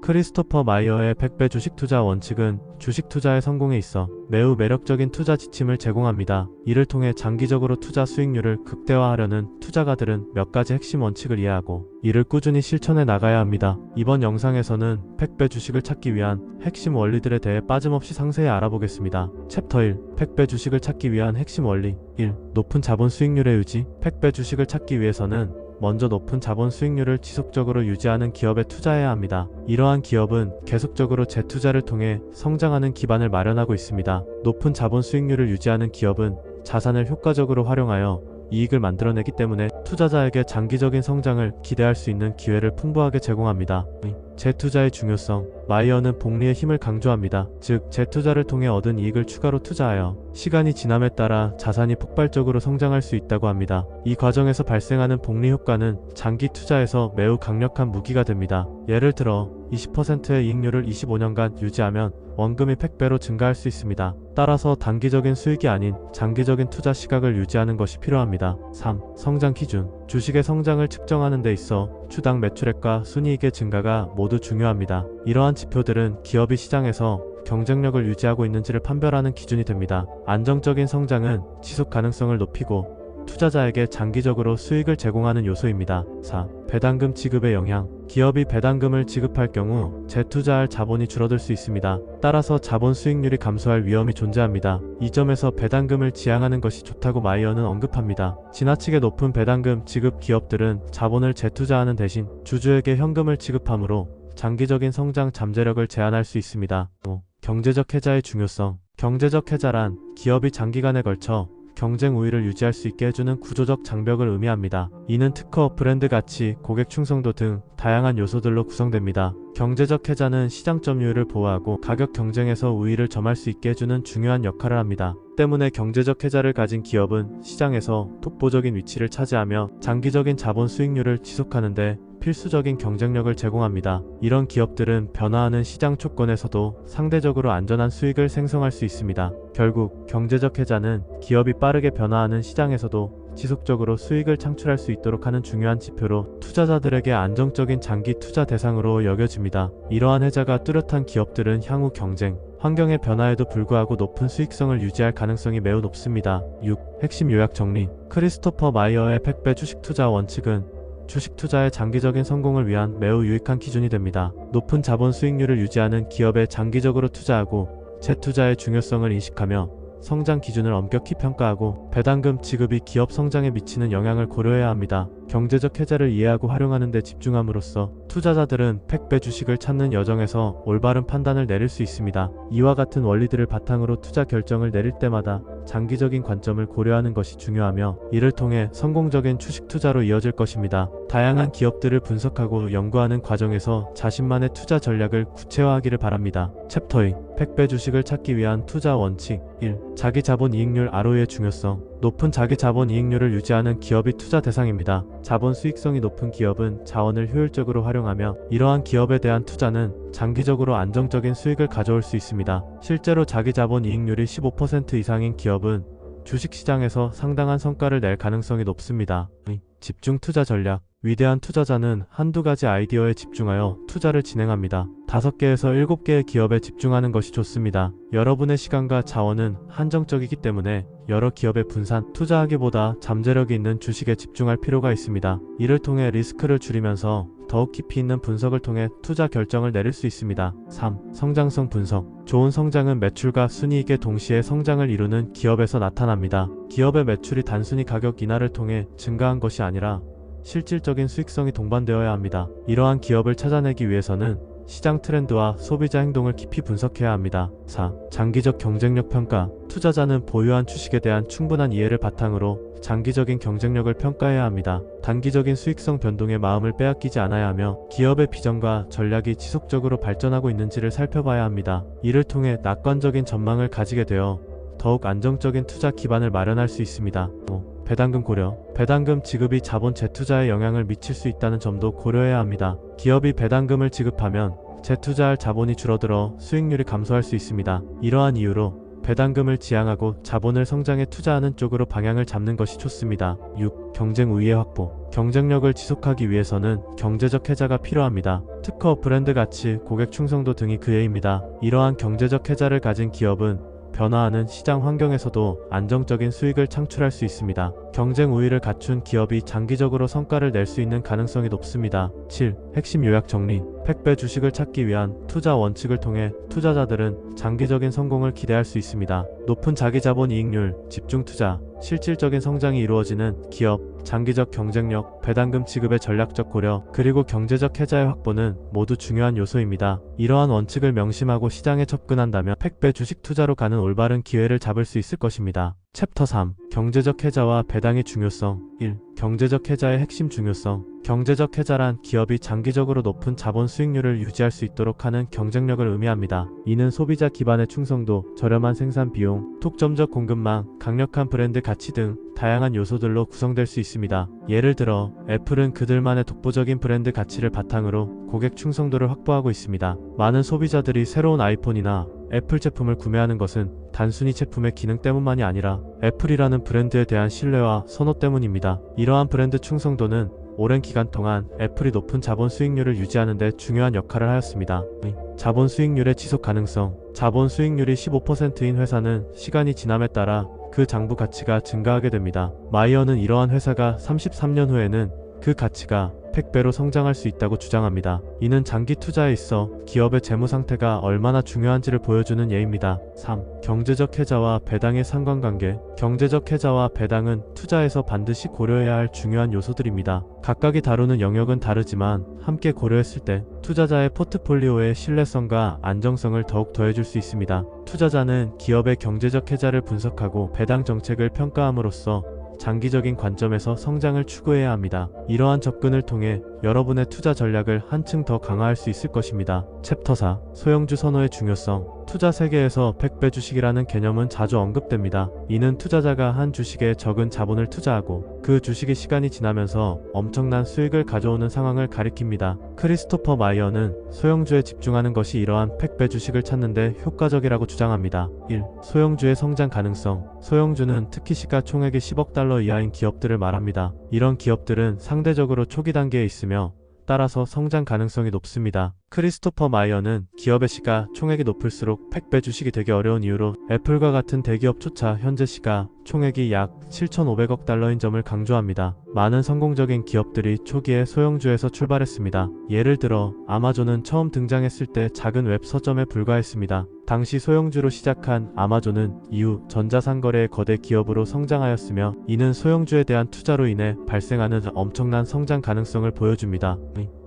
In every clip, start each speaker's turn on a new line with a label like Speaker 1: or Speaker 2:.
Speaker 1: 크리스토퍼 마이어의 100배 주식 투자 원칙은 주식 투자의 성공에 있어 매우 매력적인 투자 지침을 제공합니다. 이를 통해 장기적으로 투자 수익률을 극대화하려는 투자가들은 몇 가지 핵심 원칙을 이해하고 이를 꾸준히 실천해 나가야 합니다. 이번 영상에서는 100배 주식을 찾기 위한 핵심 원리들에 대해 빠짐없이 상세히 알아보겠습니다. 챕터 1. 100배 주식을 찾기 위한 핵심 원리 1. 높은 자본 수익률의 유지. 100배 주식을 찾기 위해서는 먼저 높은 자본 수익률을 지속적으로 유지하는 기업에 투자해야 합니다. 이러한 기업은 계속적으로 재투자를 통해 성장하는 기반을 마련하고 있습니다. 높은 자본 수익률을 유지하는 기업은 자산을 효과적으로 활용하여 이익을 만들어내기 때문에 투자자에게 장기적인 성장을 기대할 수 있는 기회를 풍부하게 제공합니다. 재투자의 중요성. 마이어는 복리의 힘을 강조합니다. 즉, 재투자를 통해 얻은 이익을 추가로 투자하여 시간이 지남에 따라 자산이 폭발적으로 성장할 수 있다고 합니다. 이 과정에서 발생하는 복리 효과는 장기 투자에서 매우 강력한 무기가 됩니다. 예를 들어 20%의 이익률을 25년간 유지하면 원금이 100배로 증가할 수 있습니다. 따라서 단기적인 수익이 아닌 장기적인 투자 시각을 유지하는 것이 필요합니다. 3. 성장 기준. 주식의 성장을 측정하는 데 있어 주당 매출액과 순이익의 증가가 모두 중요합니다. 이러한 지표들은 기업이 시장에서 경쟁력을 유지하고 있는지를 판별하는 기준이 됩니다. 안정적인 성장은 지속 가능성을 높이고 투자자에게 장기적으로 수익을 제공하는 요소입니다. 4. 배당금 지급의 영향. 기업이 배당금을 지급할 경우 재투자할 자본이 줄어들 수 있습니다. 따라서 자본 수익률이 감소할 위험이 존재합니다. 이 점에서 배당금을 지양하는 것이 좋다고 마이어는 언급합니다. 지나치게 높은 배당금 지급 기업들은 자본을 재투자하는 대신 주주에게 현금을 지급하므로 장기적인 성장 잠재력을 제한할 수 있습니다. 5. 경제적 해자의 중요성. 경제적 해자란 기업이 장기간에 걸쳐 경쟁 우위를 유지할 수 있게 해주는 구조적 장벽을 의미합니다. 이는 특허, 브랜드 가치, 고객 충성도 등 다양한 요소들로 구성됩니다. 경제적 해자는 시장 점유율을 보호하고 가격 경쟁에서 우위를 점할 수 있게 해주는 중요한 역할을 합니다. 때문에 경제적 해자를 가진 기업은 시장에서 독보적인 위치를 차지하며 장기적인 자본 수익률을 지속하는데 필수적인 경쟁력을 제공합니다. 이런 기업들은 변화하는 시장 조건에서도 상대적으로 안전한 수익을 생성할 수 있습니다. 결국 경제적 해자는 기업이 빠르게 변화하는 시장에서도 지속적으로 수익을 창출할 수 있도록 하는 중요한 지표로 투자자들에게 안정적인 장기 투자 대상으로 여겨집니다. 이러한 해자가 뚜렷한 기업들은 향후 경쟁, 환경의 변화에도 불구하고 높은 수익성을 유지할 가능성이 매우 높습니다. 6. 핵심 요약 정리. 크리스토퍼 마이어의 100배 주식 투자 원칙은 주식 투자의 장기적인 성공을 위한 매우 유익한 기준이 됩니다. 높은 자본 수익률을 유지하는 기업에 장기적으로 투자하고 재투자의 중요성을 인식하며 성장 기준을 엄격히 평가하고 배당금 지급이 기업 성장에 미치는 영향을 고려해야 합니다. 경제적 해자를 이해하고 활용하는 데 집중함으로써 투자자들은 100배 주식을 찾는 여정에서 올바른 판단을 내릴 수 있습니다. 이와 같은 원리들을 바탕으로 투자 결정을 내릴 때마다 장기적인 관점을 고려하는 것이 중요하며 이를 통해 성공적인 주식 투자로 이어질 것입니다. 다양한 기업들을 분석하고 연구하는 과정에서 자신만의 투자 전략을 구체화하기를 바랍니다. 챕터 2. 100배 주식을 찾기 위한 투자 원칙 1. 자기 자본 이익률 ROE의 중요성. 높은 자기 자본 이익률을 유지하는 기업이 투자 대상입니다. 자본 수익성이 높은 기업은 자원을 효율적으로 활용하며 이러한 기업에 대한 투자는 장기적으로 안정적인 수익을 가져올 수 있습니다. 실제로 자기 자본 이익률이 15% 이상인 기업은 주식시장에서 상당한 성과를 낼 가능성이 높습니다. 집중 투자 전략. 위대한 투자자는 한두 가지 아이디어에 집중하여 투자를 진행합니다. 5개에서 7개의 기업에 집중하는 것이 좋습니다. 여러분의 시간과 자원은 한정적이기 때문에 여러 기업에 분산, 투자하기보다 잠재력이 있는 주식에 집중할 필요가 있습니다. 이를 통해 리스크를 줄이면서 더욱 깊이 있는 분석을 통해 투자 결정을 내릴 수 있습니다. 3. 성장성 분석. 좋은 성장은 매출과 순이익의 동시에 성장을 이루는 기업에서 나타납니다. 기업의 매출이 단순히 가격 인하를 통해 증가한 것이 아니라 실질적인 수익성이 동반되어야 합니다. 이러한 기업을 찾아내기 위해서는 시장 트렌드와 소비자 행동을 깊이 분석해야 합니다. 4. 장기적 경쟁력 평가. 투자자는 보유한 주식에 대한 충분한 이해를 바탕으로 장기적인 경쟁력을 평가해야 합니다. 단기적인 수익성 변동에 마음을 빼앗기지 않아야 하며 기업의 비전과 전략이 지속적으로 발전하고 있는지를 살펴봐야 합니다. 이를 통해 낙관적인 전망을 가지게 되어 더욱 안정적인 투자 기반을 마련할 수 있습니다. 5. 배당금 고려. 배당금 지급이 자본 재투자에 영향을 미칠 수 있다는 점도 고려해야 합니다. 기업이 배당금을 지급하면 재투자할 자본이 줄어들어 수익률이 감소할 수 있습니다. 이러한 이유로 배당금을 지향하고 자본을 성장에 투자하는 쪽으로 방향을 잡는 것이 좋습니다. 6. 경쟁 우위의 확보. 경쟁력을 지속하기 위해서는 경제적 해자가 필요합니다. 특허, 브랜드 가치, 고객 충성도 등이 그 예입니다. 이러한 경제적 해자를 가진 기업은 변화하는 시장 환경에서도 안정적인 수익을 창출할 수 있습니다. 경쟁 우위를 갖춘 기업이 장기적으로 성과를 낼 수 있는 가능성이 높습니다. 7. 핵심 요약 정리. 팩배 주식을 찾기 위한 투자 원칙을 통해 투자자들은 장기적인 성공을 기대할 수 있습니다. 높은 자기자본 이익률, 집중 투자, 실질적인 성장이 이루어지는 기업, 장기적 경쟁력, 배당금 지급의 전략적 고려, 그리고 경제적 해자의 확보는 모두 중요한 요소입니다. 이러한 원칙을 명심하고 시장에 접근한다면 팩배 주식 투자로 가는 올바른 기회를 잡을 수 있을 것입니다. 챕터 3. 경제적 해자와 배당의 중요성. 1. 경제적 해자의 핵심 중요성. 경제적 해자란 기업이 장기적으로 높은 자본 수익률을 유지할 수 있도록 하는 경쟁력을 의미합니다. 이는 소비자 기반의 충성도, 저렴한 생산 비용, 독점적 공급망, 강력한 브랜드 가치 등 다양한 요소들로 구성될 수 있습니다. 예를 들어 애플은 그들만의 독보적인 브랜드 가치를 바탕으로 고객 충성도를 확보하고 있습니다. 많은 소비자들이 새로운 아이폰이나 애플 제품을 구매하는 것은 단순히 제품의 기능 때문만이 아니라 애플이라는 브랜드에 대한 신뢰와 선호 때문입니다. 이러한 브랜드 충성도는 오랜 기간 동안 애플이 높은 자본 수익률을 유지하는 데 중요한 역할을 하였습니다. 자본 수익률의 지속 가능성. 자본 수익률이 15%인 회사는 시간이 지남에 따라 그 장부 가치가 증가하게 됩니다. 마이어는 이러한 회사가 33년 후에는 그 가치가 100배로 성장할 수 있다고 주장합니다. 이는 장기 투자에 있어 기업의 재무 상태가 얼마나 중요한지를 보여주는 예입니다. 3. 경제적 해자와 배당의 상관관계. 경제적 해자와 배당은 투자에서 반드시 고려해야 할 중요한 요소들입니다. 각각이 다루는 영역은 다르지만 함께 고려했을 때 투자자의 포트폴리오의 신뢰성과 안정성을 더욱 더해줄 수 있습니다. 투자자는 기업의 경제적 해자를 분석하고 배당 정책을 평가함으로써 장기적인 관점에서 성장을 추구해야 합니다. 이러한 접근을 통해 여러분의 투자 전략을 한층 더 강화할 수 있을 것입니다. 챕터 4. 소형주 선호의 중요성. 투자 세계에서 100배 주식이라는 개념은 자주 언급됩니다. 이는 투자자가 한 주식에 적은 자본을 투자하고 그 주식이 시간이 지나면서 엄청난 수익을 가져오는 상황을 가리킵니다. 크리스토퍼 마이어는 소형주에 집중하는 것이 이러한 100배 주식을 찾는 데 효과적이라고 주장합니다. 1. 소형주의 성장 가능성. 소형주는 특히 시가총액이 10억 달러 이하인 기업들을 말합니다. 이런 기업들은 상대적으로 초기 단계에 있으며 따라서 성장 가능성이 높습니다. 크리스토퍼 마이어는 기업의 시가 총액이 높을수록 100배 주식이 되기 어려운 이유로 애플과 같은 대기업조차 현재 시가 총액이 약 7,500억 달러인 점을 강조합니다. 많은 성공적인 기업들이 초기에 소형주에서 출발했습니다. 예를 들어 아마존은 처음 등장했을 때 작은 웹 서점에 불과했습니다. 당시 소형주로 시작한 아마존은 이후 전자상거래의 거대 기업으로 성장하였으며 이는 소형주에 대한 투자로 인해 발생하는 엄청난 성장 가능성을 보여줍니다.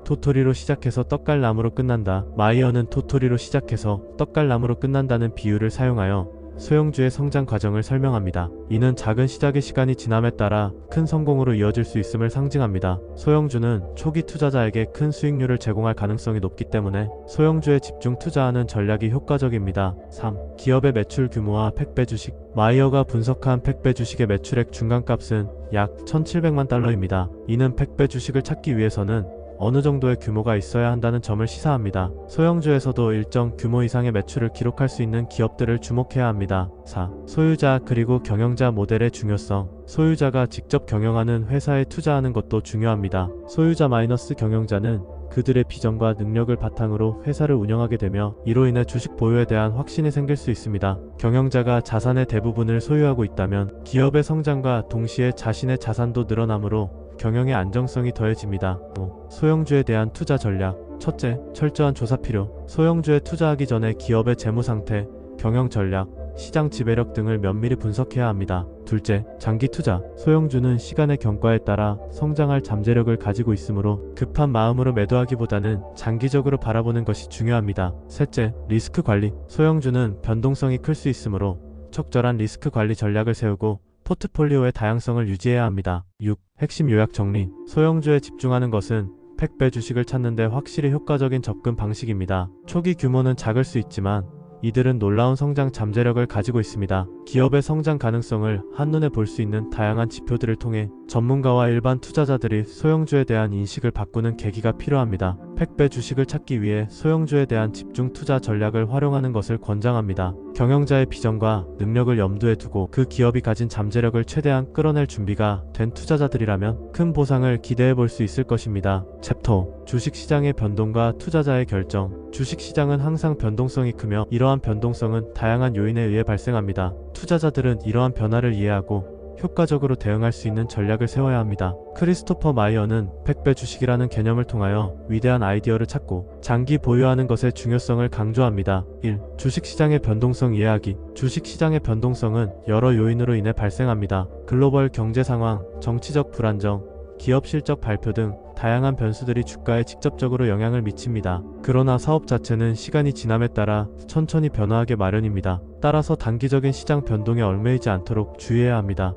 Speaker 1: 도토리로 시작해서 떡갈나무로 끝난다. 마이어는 도토리로 시작해서 떡갈나무로 끝난다는 비유를 사용하여 소형주의 성장 과정을 설명합니다. 이는 작은 시작의 시간이 지남에 따라 큰 성공으로 이어질 수 있음을 상징합니다. 소형주는 초기 투자자에게 큰 수익률을 제공할 가능성이 높기 때문에 소형주에 집중 투자하는 전략이 효과적입니다. 3. 기업의 매출 규모와 100배 주식. 마이어가 분석한 100배 주식의 매출액 중간값은 약 1,700만 달러입니다. 이는 100배 주식을 찾기 위해서는 어느 정도의 규모가 있어야 한다는 점을 시사합니다. 소형주에서도 일정 규모 이상의 매출을 기록할 수 있는 기업들을 주목해야 합니다. 4. 소유자 그리고 경영자 모델의 중요성. 소유자가 직접 경영하는 회사에 투자하는 것도 중요합니다. 소유자 마이너스 경영자는 그들의 비전과 능력을 바탕으로 회사를 운영하게 되며 이로 인해 주식 보유에 대한 확신이 생길 수 있습니다. 경영자가 자산의 대부분을 소유하고 있다면 기업의 성장과 동시에 자신의 자산도 늘어나므로 경영의 안정성이 더해집니다. 5. 소형주에 대한 투자 전략. 첫째, 철저한 조사 필요. 소형주에 투자하기 전에 기업의 재무 상태, 경영 전략, 시장 지배력 등을 면밀히 분석해야 합니다. 둘째, 장기 투자. 소형주는 시간의 경과에 따라 성장할 잠재력을 가지고 있으므로 급한 마음으로 매도하기보다는 장기적으로 바라보는 것이 중요합니다. 셋째, 리스크 관리. 소형주는 변동성이 클 수 있으므로 적절한 리스크 관리 전략을 세우고 포트폴리오의 다양성을 유지해야 합니다. 6. 핵심 요약 정리. 소형주에 집중하는 것은 100배 주식을 찾는 데 확실히 효과적인 접근 방식입니다. 초기 규모는 작을 수 있지만 이들은 놀라운 성장 잠재력을 가지고 있습니다. 기업의 성장 가능성을 한눈에 볼 수 있는 다양한 지표들을 통해 전문가와 일반 투자자들이 소형주에 대한 인식을 바꾸는 계기가 필요합니다. 팩배 주식을 찾기 위해 소형주에 대한 집중 투자 전략을 활용하는 것을 권장합니다. 경영자의 비전과 능력을 염두에 두고 그 기업이 가진 잠재력을 최대한 끌어낼 준비가 된 투자자들이라면 큰 보상을 기대해 볼 수 있을 것입니다. 챕터 5. 주식시장의 변동과 투자자의 결정. 주식시장은 항상 변동성이 크며 이러한 변동성은 다양한 요인에 의해 발생합니다. 투자자들은 이러한 변화를 이해하고 효과적으로 대응할 수 있는 전략을 세워야 합니다. 크리스토퍼 마이어는 팩배 주식이라는 개념을 통하여 위대한 아이디어를 찾고 장기 보유하는 것의 중요성을 강조합니다. 1. 주식시장의 변동성 이해하기. 주식시장의 변동성은 여러 요인으로 인해 발생합니다. 글로벌 경제 상황, 정치적 불안정, 기업 실적 발표 등 다양한 변수들이 주가에 직접적으로 영향을 미칩니다. 그러나 사업 자체는 시간이 지남에 따라 천천히 변화하게 마련입니다. 따라서 단기적인 시장 변동에 얽매이지 않도록 주의해야 합니다.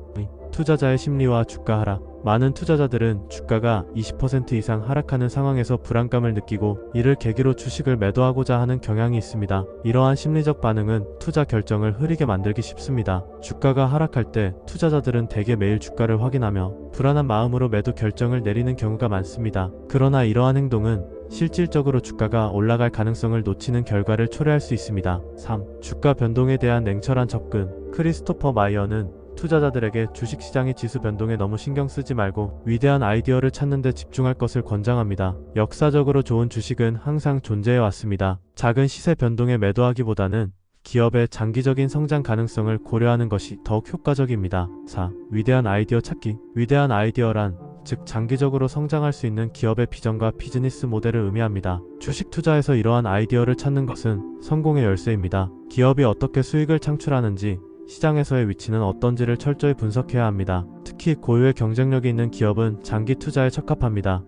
Speaker 1: 투자자의 심리와 주가 하락. 많은 투자자들은 주가가 20% 이상 하락하는 상황에서 불안감을 느끼고 이를 계기로 주식을 매도하고자 하는 경향이 있습니다. 이러한 심리적 반응은 투자 결정을 흐리게 만들기 쉽습니다. 주가가 하락할 때 투자자들은 대개 매일 주가를 확인하며 불안한 마음으로 매도 결정을 내리는 경우가 많습니다. 그러나 이러한 행동은 실질적으로 주가가 올라갈 가능성을 놓치는 결과를 초래할 수 있습니다. 3. 주가 변동에 대한 냉철한 접근. 크리스토퍼 마이어는 투자자들에게 주식시장의 지수 변동에 너무 신경 쓰지 말고 위대한 아이디어를 찾는 데 집중할 것을 권장합니다. 역사적으로 좋은 주식은 항상 존재해 왔습니다. 작은 시세 변동에 매도하기보다는 기업의 장기적인 성장 가능성을 고려하는 것이 더욱 효과적입니다. 4. 위대한 아이디어 찾기. 위대한 아이디어란 즉 장기적으로 성장할 수 있는 기업의 비전과 비즈니스 모델을 의미합니다. 주식 투자에서 이러한 아이디어를 찾는 것은 성공의 열쇠입니다. 기업이 어떻게 수익을 창출하는지, 시장에서의 위치는 어떤지를 철저히 분석해야 합니다. 특히 고유의 경쟁력이 있는 기업은 장기 투자에 적합합니다.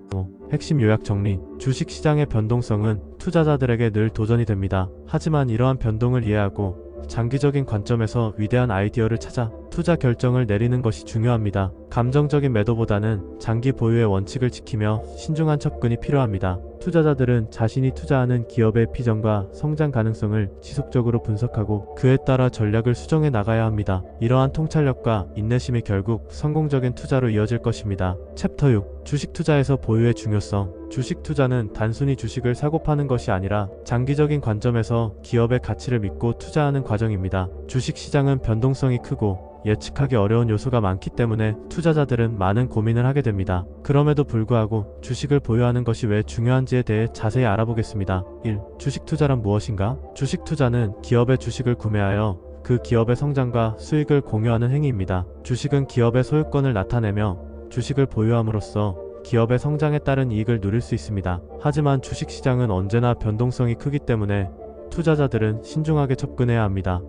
Speaker 1: 핵심 요약 정리. 주식시장의 변동성은 투자자들에게 늘 도전이 됩니다. 하지만 이러한 변동을 이해하고 장기적인 관점에서 위대한 아이디어를 찾아 투자 결정을 내리는 것이 중요합니다. 감정적인 매도보다는 장기 보유의 원칙을 지키며 신중한 접근이 필요합니다. 투자자들은 자신이 투자하는 기업의 비전과 성장 가능성을 지속적으로 분석하고 그에 따라 전략을 수정해 나가야 합니다. 이러한 통찰력과 인내심이 결국 성공적인 투자로 이어질 것입니다. 챕터 6. 주식 투자에서 보유의 중요성. 주식 투자는 단순히 주식을 사고 파는 것이 아니라 장기적인 관점에서 기업의 가치를 믿고 투자하는 과정입니다. 주식 시장은 변동성이 크고 예측하기 어려운 요소가 많기 때문에 투자자들은 많은 고민을 하게 됩니다. 그럼에도 불구하고 주식을 보유하는 것이 왜 중요한지에 대해 자세히 알아보겠습니다. 1. 주식 투자란 무엇인가? 주식 투자는 기업의 주식을 구매하여 그 기업의 성장과 수익을 공유하는 행위입니다. 주식은 기업의 소유권을 나타내며 주식을 보유함으로써 기업의 성장에 따른 이익을 누릴 수 있습니다. 하지만 주식시장은 언제나 변동성이 크기 때문에 투자자들은 신중하게 접근해야 합니다.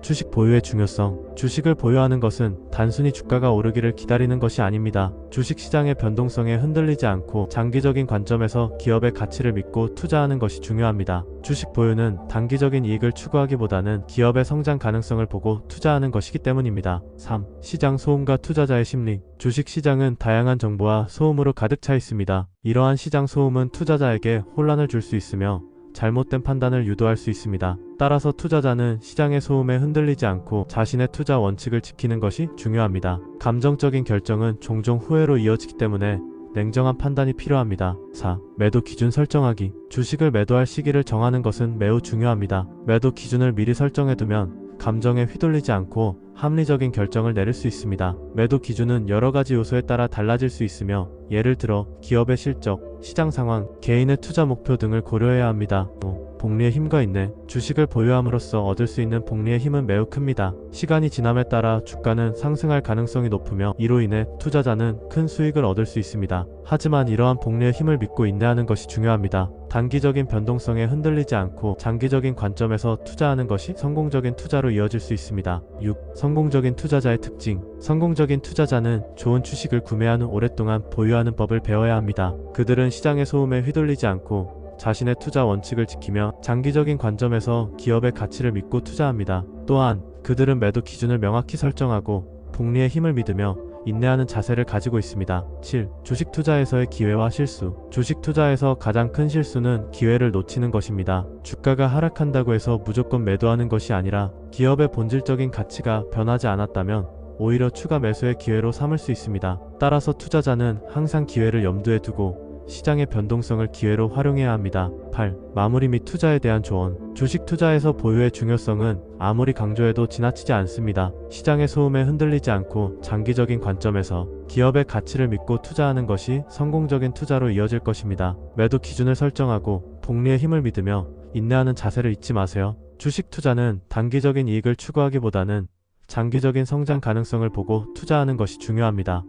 Speaker 1: 주식 보유의 중요성. 주식을 보유하는 것은 단순히 주가가 오르기를 기다리는 것이 아닙니다. 주식시장의 변동성에 흔들리지 않고 장기적인 관점에서 기업의 가치를 믿고 투자하는 것이 중요합니다. 주식 보유는 단기적인 이익을 추구하기보다는 기업의 성장 가능성을 보고 투자하는 것이기 때문입니다. 3. 시장 소음과 투자자의 심리. 주식시장은 다양한 정보와 소음으로 가득 차 있습니다. 이러한 시장 소음은 투자자에게 혼란을 줄 수 있으며 잘못된 판단을 유도할 수 있습니다. 따라서 투자자는 시장의 소음에 흔들리지 않고 자신의 투자 원칙을 지키는 것이 중요합니다. 감정적인 결정은 종종 후회로 이어지기 때문에 냉정한 판단이 필요합니다. 4. 매도 기준 설정하기. 주식을 매도할 시기를 정하는 것은 매우 중요합니다. 매도 기준을 미리 설정해두면 감정에 휘둘리지 않고 합리적인 결정을 내릴 수 있습니다. 매도 기준은 여러 가지 요소에 따라 달라질 수 있으며 예를 들어 기업의 실적, 시장 상황, 개인의 투자 목표 등을 고려해야 합니다. 복리의 힘과 인내. 주식을 보유함으로써 얻을 수 있는 복리의 힘은 매우 큽니다. 시간이 지남에 따라 주가는 상승할 가능성이 높으며 이로 인해 투자자는 큰 수익을 얻을 수 있습니다. 하지만 이러한 복리의 힘을 믿고 인내하는 것이 중요합니다. 단기적인 변동성에 흔들리지 않고 장기적인 관점에서 투자하는 것이 성공적인 투자로 이어질 수 있습니다. 6. 성공적인 투자자의 특징. 성공적인 투자자는 좋은 주식을 구매한 후 오랫동안 보유하는 법을 배워야 합니다. 그들은 시장의 소음에 휘둘리지 않고 자신의 투자 원칙을 지키며 장기적인 관점에서 기업의 가치를 믿고 투자합니다. 또한 그들은 매도 기준을 명확히 설정하고 복리의 힘을 믿으며 인내하는 자세를 가지고 있습니다. 7. 주식 투자에서의 기회와 실수. 주식 투자에서 가장 큰 실수는 기회를 놓치는 것입니다. 주가가 하락한다고 해서 무조건 매도하는 것이 아니라 기업의 본질적인 가치가 변하지 않았다면 오히려 추가 매수의 기회로 삼을 수 있습니다. 따라서 투자자는 항상 기회를 염두에 두고 시장의 변동성을 기회로 활용해야 합니다. 8. 마무리 및 투자에 대한 조언. 주식 투자에서 보유의 중요성은 아무리 강조해도 지나치지 않습니다. 시장의 소음에 흔들리지 않고 장기적인 관점에서 기업의 가치를 믿고 투자하는 것이 성공적인 투자로 이어질 것입니다. 매도 기준을 설정하고 복리의 힘을 믿으며 인내하는 자세를 잊지 마세요. 주식 투자는 단기적인 이익을 추구하기보다는 장기적인 성장 가능성을 보고 투자하는 것이 중요합니다.